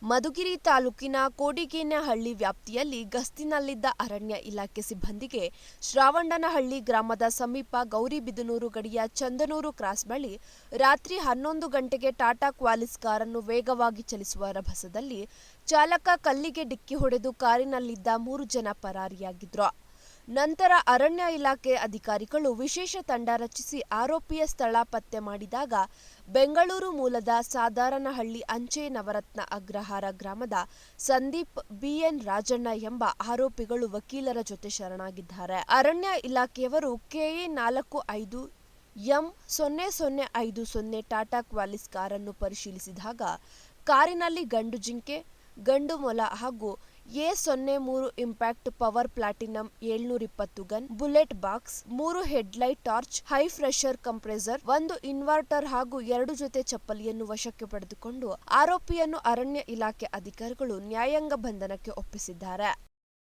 ಮಧುಗಿರಿ ತಾಲೂಕಿನ ಕೋಡಿಗೇನಹಳ್ಳಿ ವ್ಯಾಪ್ತಿಯಲ್ಲಿ ಗಸ್ತಿನಲ್ಲಿದ್ದ ಅರಣ್ಯ ಇಲಾಖೆ ಸಿಬ್ಬಂದಿಗೆ ಶ್ರಾವಣನಹಳ್ಳಿ ಗ್ರಾಮದ ಸಮೀಪ ಗೌರಿಬಿದನೂರು ಗಡಿಯ ಚಂದನೂರು ಕ್ರಾಸ್ ಬಳಿ ರಾತ್ರಿ 11 ಗಂಟೆಗೆ ಟಾಟಾ ಕ್ವಾಲಿಸ್ ಕಾರನ್ನು ವೇಗವಾಗಿ ಚಲಿಸುವ ರಭಸದಲ್ಲಿ ಚಾಲಕ ಕಲ್ಲಿಗೆ ಡಿಕ್ಕಿ ಹೊಡೆದು ಕಾರಿನಲ್ಲಿದ್ದ 3 ಜನ ಪರಾರಿಯಾಗಿದ್ರು. ನಂತರ ಅರಣ್ಯ ಇಲಾಖೆ ಅಧಿಕಾರಿಗಳು ವಿಶೇಷ ತಂಡ ರಚಿಸಿ ಆರೋಪಿಯ ಸ್ಥಳ ಪತ್ತೆ ಮಾಡಿದಾಗ ಬೆಂಗಳೂರು ಮೂಲದ ಸಾದಾರನಹಳ್ಳಿ ಅಂಚೆ ನವರತ್ನ ಅಗ್ರಹಾರ ಗ್ರಾಮದ ಸಂದೀಪ್ ಬಿಎನ್ ರಾಜಣ್ಣ ಎಂಬ ಆರೋಪಿಗಳು ವಕೀಲರ ಜೊತೆ ಶರಣಾಗಿದ್ದಾರೆ. ಅರಣ್ಯ ಇಲಾಖೆಯವರು ಕೆಎ 45 ಎಂ 0050 ಟಾಟಾ ಕ್ವಾಲಿಸ್ ಕಾರನ್ನು ಪರಿಶೀಲಿಸಿದಾಗ ಕಾರಿನಲ್ಲಿ ಗಂಡು ಜಿಂಕೆ, ಗಂಡು ಮೊಲ ಹಾಗೂ A03 impact power platinum 720 gun, bullet box, 3 headlight torch, high pressure compressor, 1 inverter ಹಾಗೂ 2 ಜೊತೆ ಚಪ್ಪಲಿಯನ್ನು ವಶಕ್ಕೆ ಪಡೆದುಕೊಂಡು ಆರೋಪಿಯನ್ನು ಅರಣ್ಯ ಇಲಾಖೆ ಅಧಿಕಾರಿಗಳು ನ್ಯಾಯಾಂಗ ಬಂಧನಕ್ಕೆ ಒಪ್ಪಿಸಿದ್ದಾರೆ.